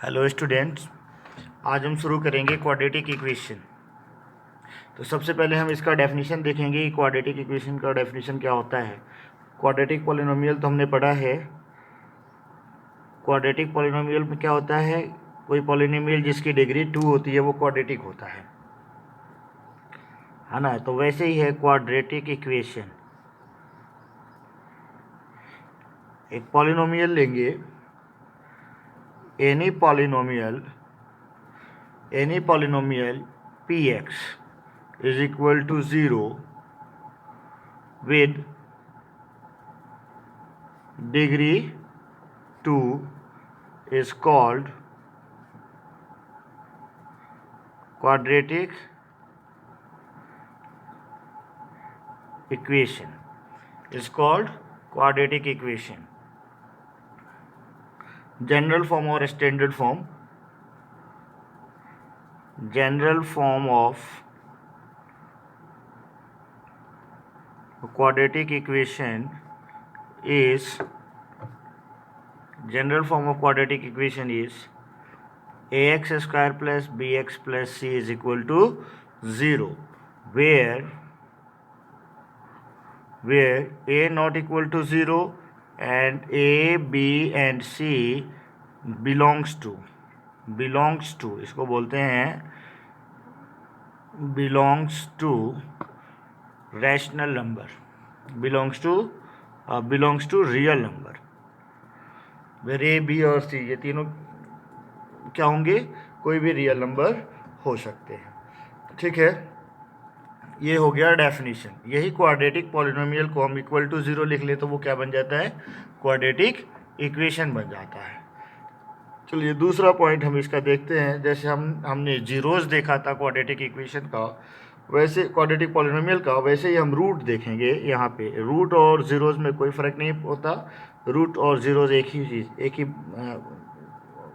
Hello students, आज हम शुरू करेंगे क्वाड्रेटिक इक्वेशन। तो सबसे पहले हम इसका डेफिनेशन देखेंगे कि क्वाड्रेटिक इक्वेशन का डेफिनेशन क्या होता है। क्वाड्रेटिक पॉलिनोमियल तो हमने पढ़ा है। क्वाड्रेटिक पॉलिनोमियल में क्या होता है, कोई पॉलिनोमियल जिसकी डिग्री 2 होती है वो क्वाड्रेटिक होता है ना। तो वैसे ही है क्वाड्रेटिक इक्वेशन। एक पॉलिनोमियल लेंगे, any polynomial px is equal to 0 with degree 2 is called quadratic equation. Is called quadratic equation. General form or standard form. General form of quadratic equation is ax square plus bx plus c is equal to 0, where a not equal to 0 and a, b and c belongs to इसको बोलते हैं belongs to rational number, belongs to real number, where a, b और c ये तीनों क्या होंगे, कोई भी रियल नंबर हो सकते हैं। ठीक है, ये हो गया डेफिनेशन। यही क्वाड्रेटिक पॉलिनोमियल को हम इक्वल टू 0 लिख ले तो वो क्या बन जाता है, क्वाड्रेटिक इक्वेशन बन जाता है। चलिए दूसरा पॉइंट हम इसका देखते हैं। जैसे हमने जीरोस देखा था क्वाड्रेटिक इक्वेशन का, वैसे क्वाड्रेटिक पॉलिनोमियल का, वैसे ही हम रूट देखेंगे। यहाँ पे रूट और जीरोस में कोई फ़र्क नहीं होता, रूट और जीरोस एक ही चीज़, एक ही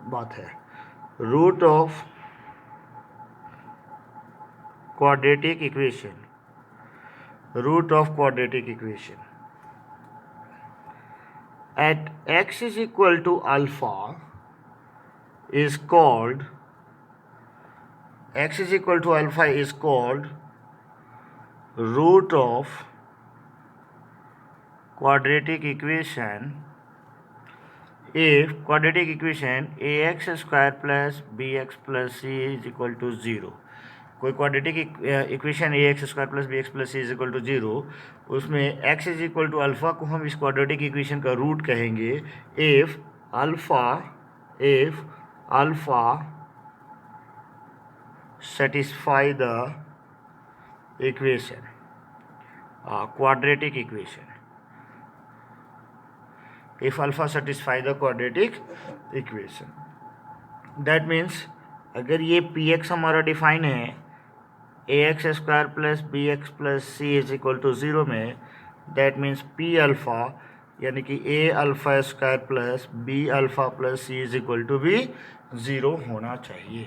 बात है। Root of quadratic equation, at x is equal to alpha is called root of quadratic equation if quadratic equation ax square plus bx plus c is equal to 0। कोई quadratic equation A X square plus B X plus C is equal to 0, उसमें X is equal to alpha को हम इस quadratic equation का root कहेंगे if alpha satisfy the equation, quadratic equation, if alpha satisfy the quadratic equation. That means अगर ये P X हमारा define है A X square plus B X plus C is equal to 0 में, that means P alpha यानी कि A alpha square plus B alpha plus C is equal to भी 0 होना चाहिए।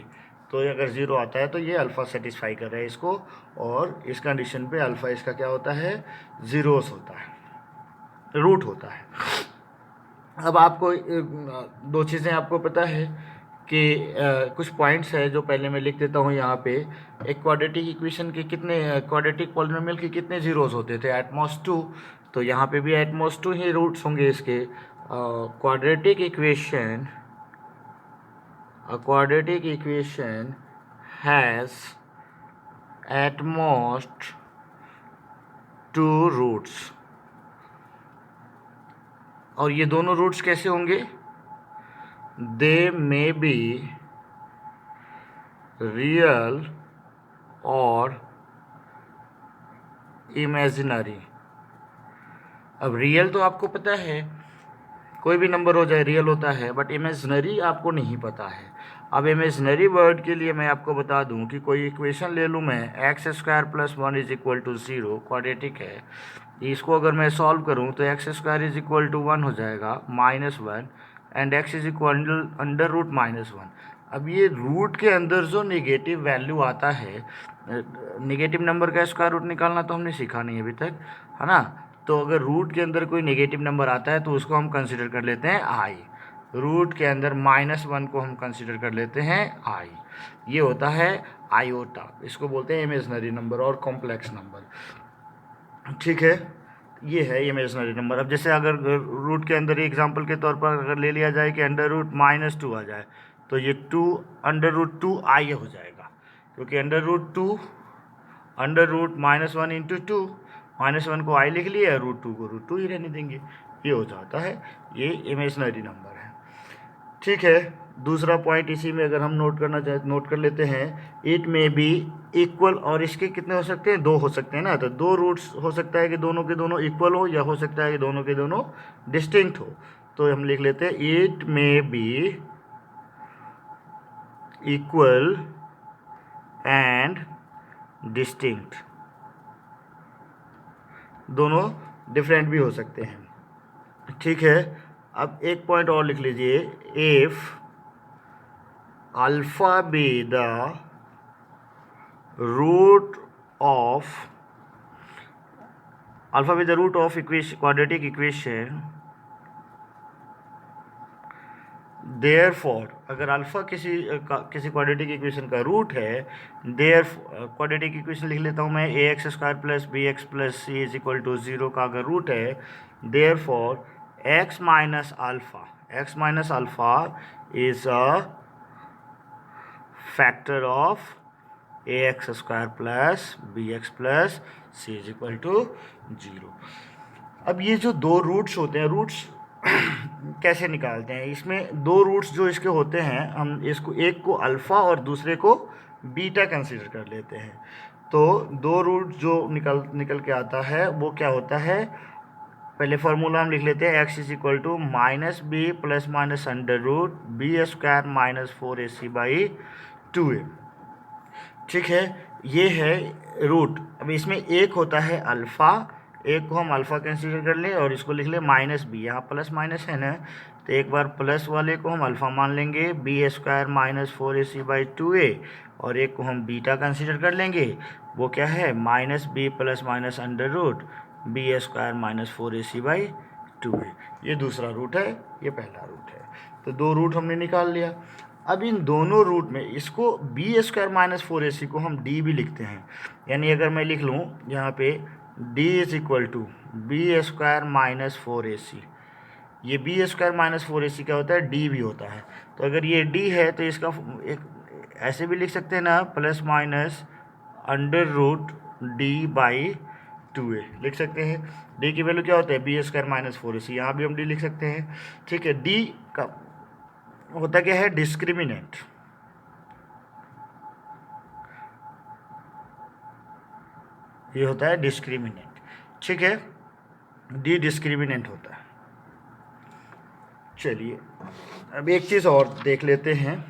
तो अगर 0 आता है तो ये अल्फ़ा सेटिस्फाई कर रहा है इसको, और इस कंडीशन पे अल्फ़ा इसका क्या होता है, जीरोस होता है, रूट होता है। अब आपको दो चीज़ें आपको पता है कि कुछ पॉइंट्स है जो पहले मैं लिख देता हूँ यहाँ पे। एक क्वाड्रेटिक इक्वेशन के कितने, क्वाड्रेटिक पॉलिनोमियल के कितने जीरोस होते थे, एटमोस्ट 2। तो यहाँ पे भी एटमोस्ट 2 ही रूट्स होंगे इसके। Quadratic equation has at most 2 roots. और ये दोनों रूट्स कैसे होंगे, दे मे बी रियल और इमेजिनरी। अब रियल तो आपको पता है, कोई भी नंबर हो जाए रियल होता है, बट इमेजिनरी आपको नहीं पता है। अब इमेजिनरी वर्ड के लिए मैं आपको बता दूं कि कोई इक्वेशन ले लूं मैं, x square plus 1 is equal to 0, quadratic है। इसको अगर मैं सॉल्व करूं तो x square is equal to 1 हो जाएगा, -1, and x is equal under root -1। अब ये रूट के अंदर जो नेगेटिव वैल्यू आता है, नेगेटिव नंबर का स्क्वायर रूट निकालना तो हमने सीखा नहीं अभी तक, है ना। तो अगर रूट के अंदर कोई नेगेटिव नंबर आता है तो उसको हम कंसिडर कर लेते हैं आई। रूट के अंदर -1 को हम कंसिडर कर लेते हैं आई। ये होता है आयोटा, इसको बोलते हैं इमेजनरी नंबर और कॉम्प्लेक्स नंबर। ठीक है, ये है इमेजनरी नंबर। अब जैसे अगर रूट के अंदर एग्जांपल के तौर पर अगर ले लिया जाए कि √-2 आ जाए, तो ये 2 √2 आई हो जाएगा, क्योंकि √1 इंटू 2, -1 को आई लिख लिया, √2 को √2 ही रहने देंगे, ये हो जाता है, ये इमेजनरी नंबर है। ठीक है, दूसरा पॉइंट इसी में अगर हम नोट कर लेते हैं, इट में बी इक्वल, और इसके कितने हो सकते हैं, 2 हो सकते हैं ना, तो 2 रूट्स हो सकता है कि दोनों के दोनों इक्वल हो, या हो सकता है कि दोनों के दोनों डिस्टिंक्ट हो। तो हम लिख लेते हैं इट में बी इक्वल एंड डिस्टिंक्ट, दोनों डिफरेंट भी हो सकते हैं। ठीक है, अब एक पॉइंट और लिख लीजिए, if alpha be the root of quadratic equation, therefore अगर अल्फा किसी क्वाड्रेटिक इक्वेशन का रूट है, देयर क्वाड्रेटिक इक्वेशन लिख लेता हूँ मैं, ax² plus bx plus c is equal to 0 का अगर रूट है, therefore x minus alpha is a factor of ax² plus bx plus c is equal to 0। अब ये जो दो रूट्स होते हैं, रूट्स कैसे निकालते हैं, इसमें 2 रूट्स जो इसके होते हैं, हम इसको एक को अल्फ़ा और दूसरे को बीटा कंसीडर कर लेते हैं। तो 2 रूट जो निकल के आता है वो क्या होता है, पहले फार्मूला हम लिख लेते हैं, x is equal to -b plus minus √b² - 4ac/2a। ठीक है, ये है रूट। अब इसमें एक होता है अल्फ़ा, एक को हम अल्फ़ा कंसीडर कर लें और इसको लिख लें -b, यहाँ प्लस माइनस है ना, तो एक बार प्लस वाले को हम अल्फ़ा मान लेंगे, b² - 4ac/2a, और एक को हम बीटा कंसीडर कर लेंगे, वो क्या है, -b plus minus √b² - 4ac/2a। ये दूसरा रूट है, ये पहला रूट है। तो 2 रूट हमने निकाल लिया। अब इन दोनों रूट में इसको b² - 4ac को हम d भी लिखते हैं, यानी अगर मैं लिख लूँ यहाँ पे d is equal to b² - 4ac, ये b² - 4ac क्या होता है, d भी होता है। तो अगर ये d है तो इसका एक ऐसे भी लिख सकते हैं ना, प्लस माइनस √d/2a लिख सकते हैं। d की वैल्यू क्या होता है, b² - 4ac, यहाँ भी हम d लिख सकते हैं। ठीक है, d का होता क्या है, डिस्क्रिमिनेंट। ये होता है डिस्क्रिमिनेंट। ठीक है, डी डिस्क्रिमिनेंट होता है। चलिए अब एक चीज़ और देख लेते हैं,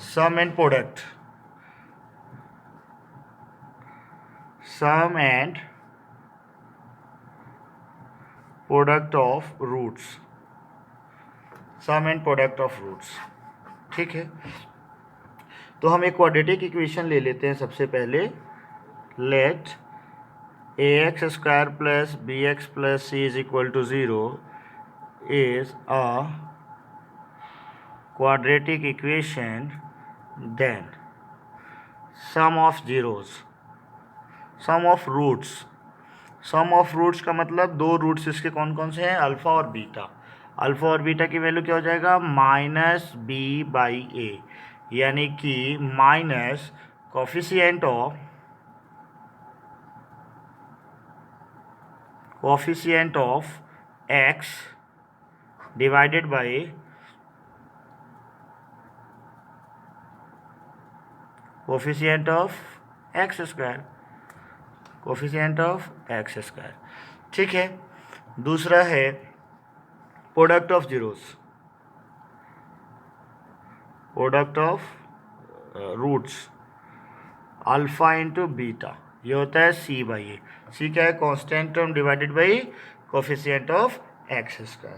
sum and product. Sum and product of roots, sum and product of roots. ठीक है, तो हम एक क्वाड्रेटिक इक्वेशन ले लेते हैं सबसे पहले, let ax² plus bx plus c is equal to 0 is a quadratic equation, then sum of zeros, sum of roots, sum of roots का मतलब 2 रूट्स इसके कौन कौन से हैं, अल्फ़ा और बीटा। अल्फ़ा और बीटा की वैल्यू क्या हो जाएगा, -b/a, यानी कि minus coefficient of x divided by coefficient of x², coefficient of x²। ठीक है, दूसरा है product of zeros, product of roots, alpha into beta, ये होता है c/a। c क्या है, constant term divided by coefficient of x²।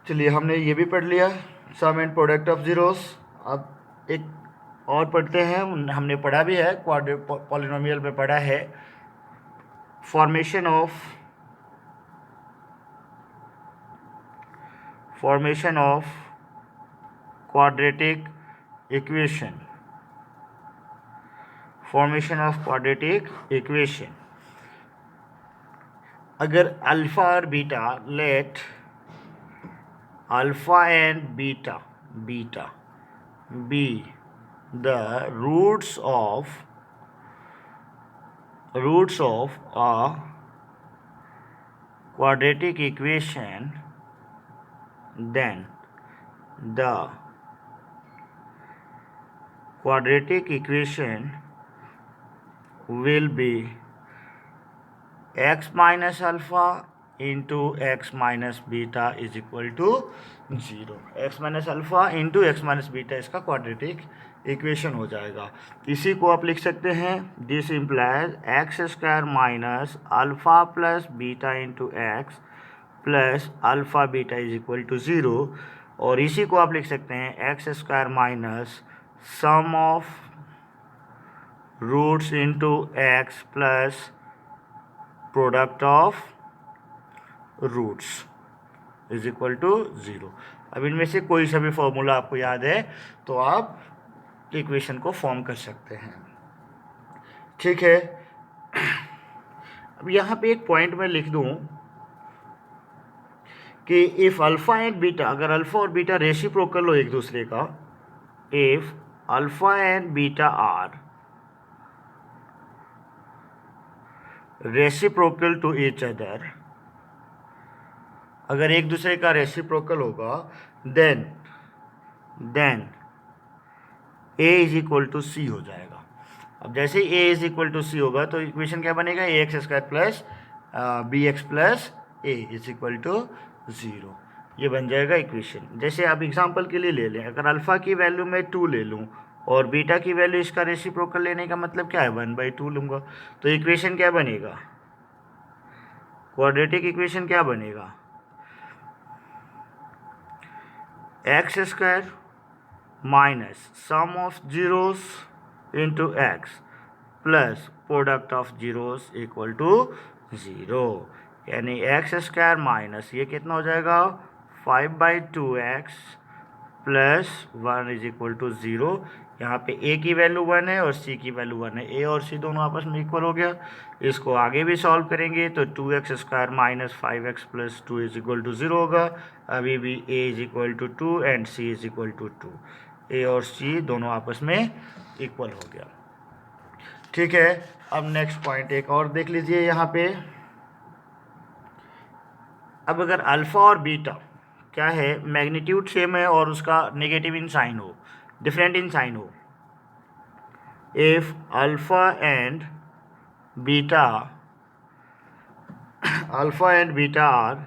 चलिए हमने ये भी पढ़ लिया, sum and product of zeros. अब एक और पढ़ते हैं, हमने पढ़ा भी है, पॉलिनोमियल में पढ़ा है, formation of quadratic equation. अगर अल्फा और beta, let alpha and beta be the roots of a quadratic equation, then the quadratic equation will be x minus alpha into x minus beta is equal to 0. x minus alpha into x minus beta इसका quadratic equation हो जाएगा. इसी को आप लिख सकते हैं, this implies x square minus alpha plus beta into x plus alpha beta is equal to 0. और इसी को आप लिख सकते हैं x square minus sum of roots into x plus product of roots is equal to 0. अब इनमें से कोई सा भी फॉर्मूला आपको याद है तो आप इक्वेशन को फॉर्म कर सकते हैं. ठीक है. अब यहाँ पे एक पॉइंट मैं लिख दूं कि इफ अल्फा एंड बीटा, अगर अल्फा और बीटा रेसिप्रोकल हो एक दूसरे का, if alpha and beta are reciprocal to each other, अगर एक दूसरे का रेसिप्रोकल होगा, then A is equal to C हो जाएगा. अब जैसे A is equal to C होगा तो इक्वेशन क्या बनेगा, A X square plus B X plus A is equal to 0. ये बन जाएगा इक्वेशन. जैसे आप एग्जांपल के लिए ले लें, अगर अल्फा की वैल्यू मैं 2 ले लूँ और बीटा की वैल्यू, इसका रेसिप्रोकल लेने का मतलब क्या है, 1/2 लूँगा, तो इक्वेशन क्या बनेगा, क्वाड्रेटिक इक्वेशन क्या बनेगा, x square minus sum of zeros into x plus product of zeros equal to 0. यानी एक्स स्क्वायर माइनस ये कितना हो जाएगा, 5/2x plus 1 is equal to 0. यहाँ पे a की वैल्यू 1 है और c की वैल्यू 1 है. a और c दोनों आपस में इक्वल हो गया. इसको आगे भी सॉल्व करेंगे तो 2x square minus 5x plus 2 is equal to 0 होगा. अभी भी a is equal to 2 and c is equal to 2. a और c दोनों आपस में इक्वल हो गया. ठीक है. अब नेक्स्ट पॉइंट एक और देख लीजिए यहाँ पे. अब अगर अल्फा और बीटा क्या है, मैग्नीट्यूड सेम है और उसका नेगेटिव इन साइन हो, डिफरेंट इन साइन हो, if alpha and beta are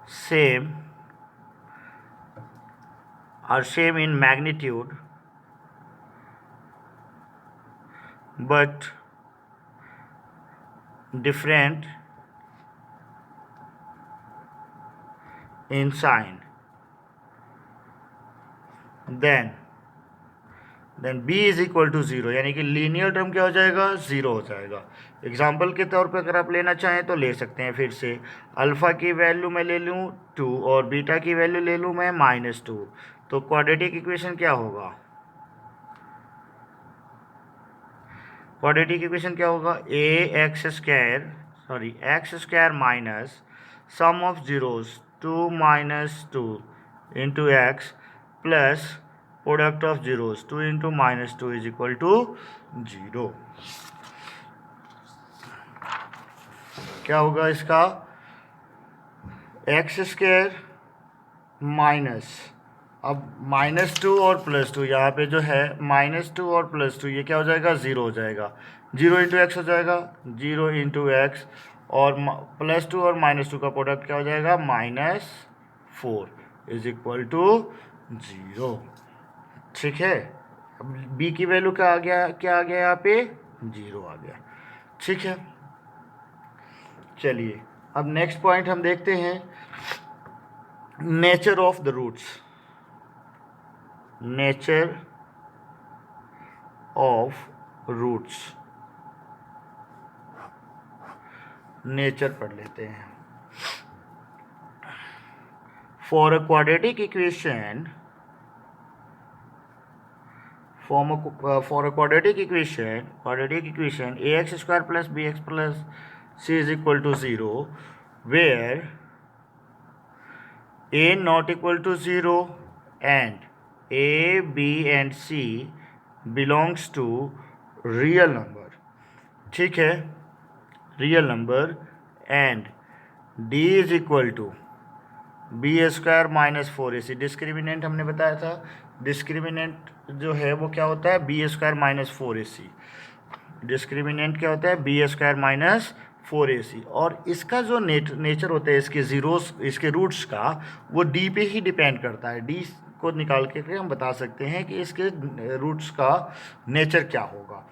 same in magnitude but different in sign, then b is equal to 0. यानी कि लीनियर टर्म क्या हो जाएगा, 0 हो जाएगा. एग्जाम्पल के तौर पे अगर आप लेना चाहें तो ले सकते हैं. फिर से अल्फ़ा की वैल्यू मैं ले लूँ 2 और बीटा की वैल्यू ले लूँ मैं -2, तो क्वाड्रेटिक इक्वेशन क्या होगा, x square minus sum of zeros 2 - 2 into x plus product of zeros 2 into -2 is equal to 0. क्या होगा इसका, एक्स स्क्वायर माइनस, अब -2 और +2, यहाँ पे जो है -2 और +2 ये क्या हो जाएगा, 0 हो जाएगा. 0 इंटू एक्स हो जाएगा, 0 इंटू एक्स और +2 और -2 का प्रोडक्ट क्या हो जाएगा, -4 इज इक्वल टू 0. ठीक है. अब b की वैल्यू क्या आ गया यहाँ पे, 0 आ गया. ठीक है. चलिए अब नेक्स्ट पॉइंट हम देखते हैं, nature of the roots. Nature of roots. Nature पढ़ लेते हैं। For a quadratic equation for a quadratic equation ax square plus bx plus c is equal to 0, where a not equal to 0 and a, b and c belongs to real number, ठीक है, real number, and d is equal to b square minus 4ac। Discriminant हमने बताया था, discriminant जो है वो क्या होता है, B square minus 4ac। Discriminant क्या होता है, बी स्क्वायर माइनस 4ac। और इसका जो नेचर होता है, इसके जीरोस, इसके रूट्स का, वो डी पे ही डिपेंड करता है। डी को निकाल के हम बता सकते हैं कि इसके रूट्स का नेचर क्या होगा।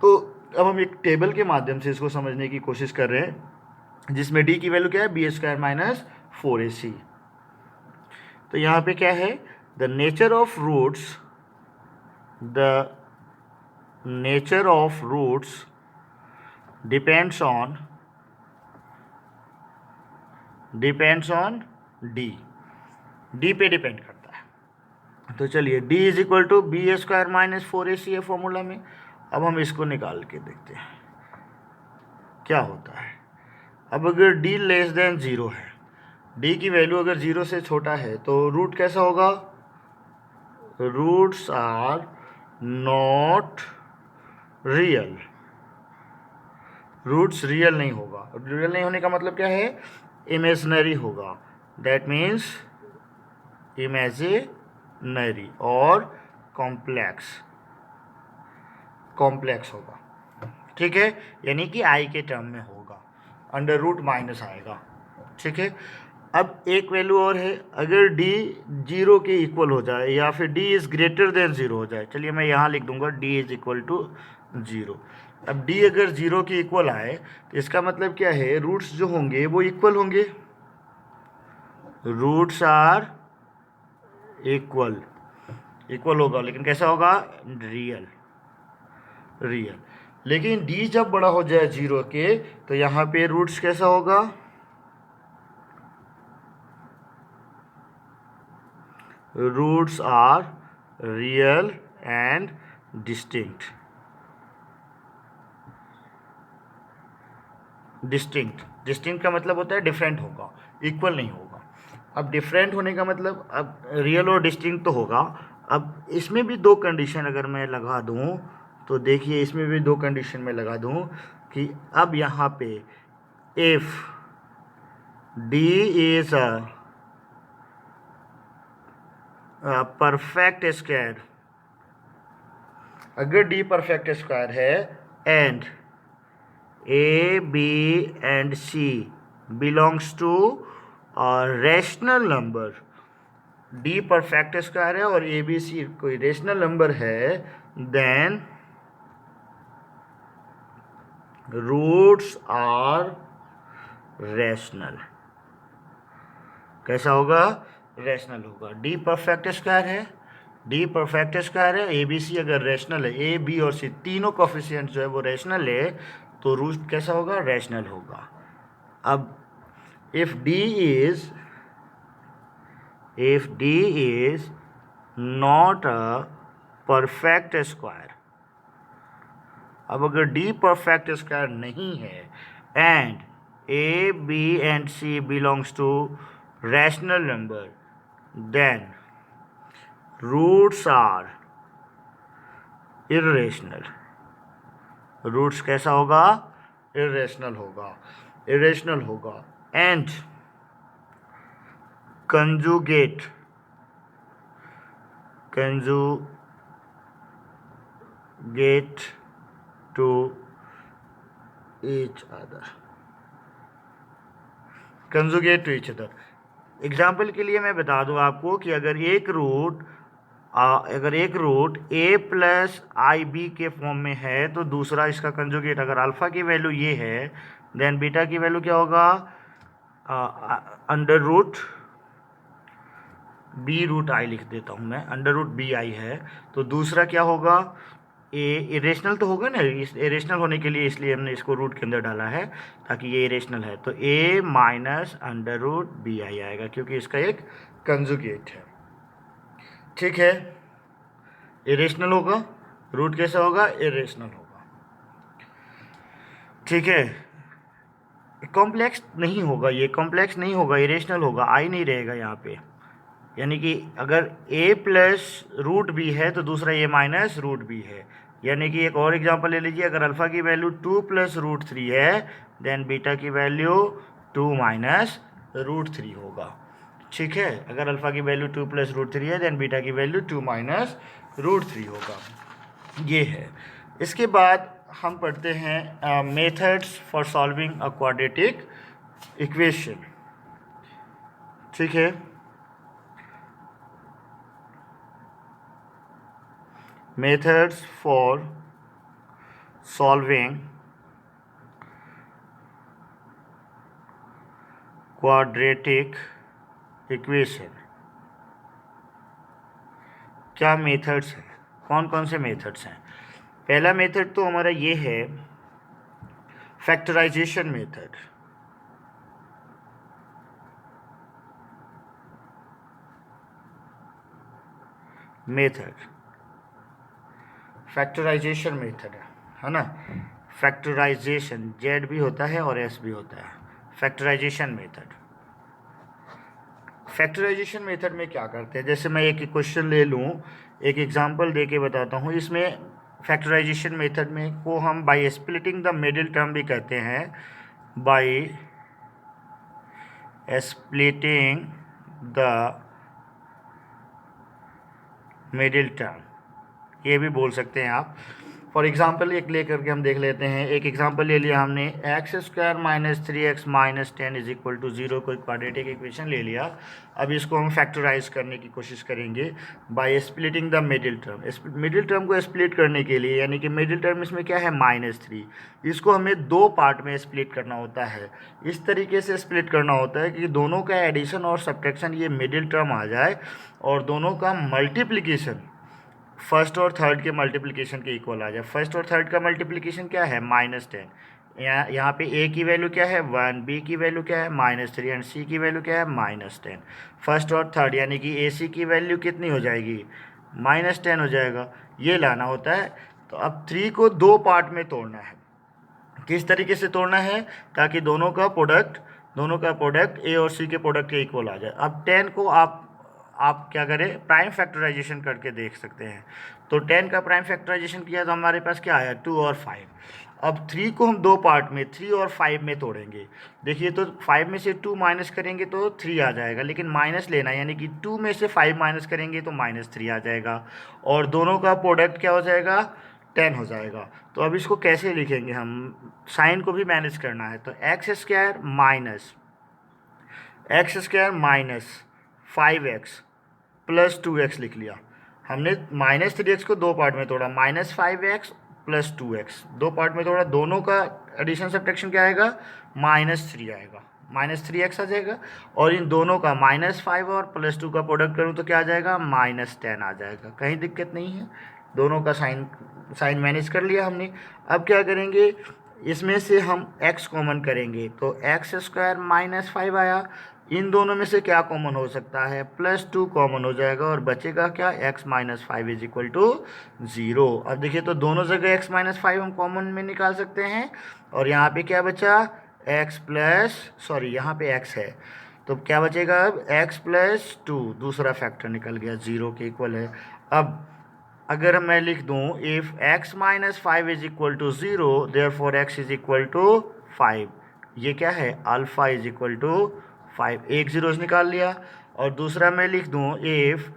तो अब हम एक टेबल के माध्यम से इसको समझने की कोशिश कर रहे हैं, जिसमें डी की वैल्यू क्या है, बी स्क्वायर माइनस 4ac। तो यहाँ पे क्या है, the nature of roots, the nature of roots depends on d पे डिपेंड करता है। तो चलिए, d is equal to b square minus 4ac है फॉर्मूला में। अब हम इसको निकाल के देखते हैं क्या होता है। अब अगर d लेस देन 0 है, d की वैल्यू अगर 0 से छोटा है, तो रूट कैसा होगा, roots are not real, roots real नहीं होगा। रियल नहीं होने का मतलब क्या है, इमेजिनरी होगा। दैट मीन्स इमेजिनरी और कॉम्प्लेक्स होगा, ठीक है, यानी कि आई के टर्म में होगा, अंडर रूट माइनस आएगा, ठीक है। अब एक वैल्यू और है, अगर d 0 के इक्वल हो जाए या फिर d इज़ ग्रेटर देन 0 हो जाए। चलिए मैं यहाँ लिख दूंगा d इज इक्वल टू 0। अब d अगर 0 के इक्वल आए तो इसका मतलब क्या है, रूट्स जो होंगे वो इक्वल होंगे, रूट्स आर इक्वल होगा, लेकिन कैसा होगा, रियल। लेकिन d जब बड़ा हो जाए 0 के, तो यहाँ पे रूट्स कैसा होगा, roots are real and distinct का मतलब होता है डिफरेंट होगा, इक्वल नहीं होगा। अब डिफरेंट होने का मतलब, अब रियल और डिस्टिंक्ट तो होगा। अब इसमें भी दो कंडीशन अगर मैं लगा दूं, तो देखिए इसमें भी दो कंडीशन में लगा दूं कि अब यहाँ पे if d is a perfect square, अगर डी परफेक्ट स्क्वायर है and a b and c belongs to rational number, d perfect square है और ए बी सी कोई रेशनल नंबर है, देन रूट्स आर रैशनल। कैसा होगा, रैशनल होगा। D perfect square है, ए बी सी अगर रैशनल है, ए बी और सी तीनों कोफिशिएंट जो है वो रैशनल है, तो रूट कैसा होगा, रैशनल होगा। अब if d is not a perfect square, अब अगर डी परफेक्ट स्क्वायर नहीं है and a b and c belongs to rational number, then roots are irrational. Roots कैसा होगा, इर्रेशनल होगा। And conjugate to each other. Example के लिए मैं बता दूं आपको कि अगर एक root a plus i b के फॉर्म में है, तो दूसरा इसका कंजुगेट, अगर अल्फा की वैल्यू ये है, देन बीटा की वैल्यू क्या होगा, under root b root i लिख देता हूं मैं, अंडर रूट बी आई है, तो दूसरा क्या होगा, ए इरेशनल तो होगा ना, इस इरेशनल होने के लिए इसलिए हमने इसको रूट के अंदर डाला है ताकि ये इरेशनल है, तो a minus under root b i आएगा क्योंकि इसका एक कंजुगेट है। ठीक है, इरेशनल होगा, रूट कैसा होगा, इरेशनल होगा। ठीक है, कॉम्प्लेक्स नहीं होगा, ये कॉम्प्लेक्स नहीं होगा, इरेशनल होगा, आई नहीं रहेगा यहाँ पे। यानी कि अगर a प्लस रूट बी है तो दूसरा a माइनस रूट बी है। यानी कि एक और एग्जांपल ले लीजिए, अगर अल्फ़ा की वैल्यू 2 प्लस रूट 3 है देन बीटा की वैल्यू 2 माइनस रूट 3 होगा। ठीक है, अगर अल्फ़ा की वैल्यू 2 प्लस रूट 3 है देन बीटा की वैल्यू 2 माइनस रूट 3 होगा। ये है। इसके बाद हम पढ़ते हैं methods for solving a quadratic equation. ठीक है, methods for solving quadratic equation। क्या मेथड्स हैं, कौन कौन से मेथड्स हैं? पहला मेथड तो हमारा ये है फैक्टराइजेशन मेथड। फैक्टराइजेशन मेथड है ना, फैक्टराइजेशन जेड भी होता है और एस भी होता है। फैक्टराइजेशन मेथड, फैक्टराइजेशन मेथड में क्या करते हैं, जैसे मैं एक क्वेश्चन ले लूँ, एक एग्जांपल दे के बताता हूँ। इसमें फैक्टराइजेशन मेथड में को हम by splitting the middle term भी कहते हैं, by splitting the middle term, ये भी बोल सकते हैं आप। फॉर एग्जांपल एक ले करके हम देख लेते हैं। एक एग्जांपल ले लिया हमने, x square minus 3x minus 10 is equal to 0, कोई क्वाड्रेटिक इक्वेशन ले लिया। अब इसको हम फैक्टराइज करने की कोशिश करेंगे by splitting the middle term. Middle term को स्प्लिट करने के लिए, यानी कि मिडिल टर्म इसमें क्या है, -3, इसको हमें दो पार्ट में स्प्लिट करना होता है। इस तरीके से स्प्लिट करना होता है कि दोनों का एडिशन और सब्ट्रैक्शन ये मिडिल टर्म आ जाए और दोनों का मल्टीप्लिकेशन फर्स्ट और थर्ड के मल्टीप्लिकेशन के इक्वल आ जाए। फर्स्ट और थर्ड का मल्टीप्लिकेशन क्या है, -10। यहाँ पे a की वैल्यू क्या है 1, b की वैल्यू क्या है -3 एंड c की वैल्यू क्या है -10। फर्स्ट और थर्ड यानी कि ac की वैल्यू कितनी हो जाएगी, -10 हो जाएगा। ये लाना होता है। तो अब 3 को दो पार्ट में तोड़ना है। किस तरीके से तोड़ना है, ताकि दोनों का प्रोडक्ट a और c के प्रोडक्ट के इक्वल आ जाए। अब 10 को आप क्या करें, प्राइम फैक्टराइजेशन करके देख सकते हैं। तो 10 का प्राइम फैक्टराइजेशन किया तो हमारे पास क्या आया, 2 और 5। अब 3 को हम दो पार्ट में 3 और 5 में तोड़ेंगे। देखिए, तो 5 में से 2 माइनस करेंगे तो 3 आ जाएगा, लेकिन माइनस लेना, यानी कि 2 में से 5 माइनस करेंगे तो -3 आ जाएगा और दोनों का प्रोडक्ट क्या हो जाएगा, 10 हो जाएगा। तो अब इसको कैसे लिखेंगे, हम साइन को भी मैनेज करना है। तो x square minus 5x plus 2x लिख लिया हमने। -3x को दो पार्ट में तोड़ा, -5x प्लस 2x दो पार्ट में तोड़ा, दोनों का एडिशन सब्ट्रैक्शन क्या आएगा, -3 आएगा, -3x आ जाएगा। और इन दोनों का -5 और +2 का प्रोडक्ट करूँ तो क्या आ जाएगा, -10 आ जाएगा। कहीं दिक्कत नहीं है, दोनों का साइन मैनेज कर लिया हमने। अब क्या करेंगे, इसमें से हम x कॉमन करेंगे तो एक्स स्क्वायर -5 आया। इन दोनों में से क्या कॉमन हो सकता है, +2 कॉमन हो जाएगा और बचेगा क्या, x - 5 इज इक्वल टू 0। अब देखिए, तो दोनों जगह x - 5 हम कॉमन में निकाल सकते हैं और यहाँ पे क्या बचा, यहाँ पे x है तो क्या बचेगा, अब x + 2 दूसरा फैक्टर निकल गया, 0 के इक्वल है। अब अगर मैं लिख दूँ, if x - 5 is equal to 0 therefore x is equal to 5, ये क्या है, अल्फ़ा इज इक्वल टू 5, एक जीरोस निकाल लिया। और दूसरा मैं लिख दूँ, if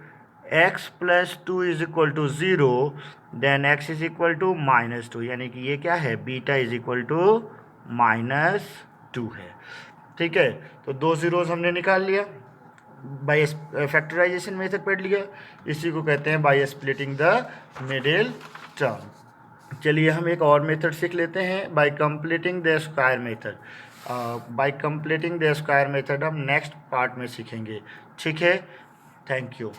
x + 2 is equal to 0 then x is equal to -2, यानी कि ये क्या है, बीटा इज इक्वल टू -2 है। ठीक है, तो दो जीरोस हमने निकाल लिया, बाय फैक्टराइजेशन मेथड पढ़ लिया। इसी को कहते हैं by splitting the middle term. चलिए हम एक और मेथड सीख लेते हैं, bye completing the square method. Bye completing the square method हम नेक्स्ट पार्ट में सीखेंगे। ठीक है, थैंक यू।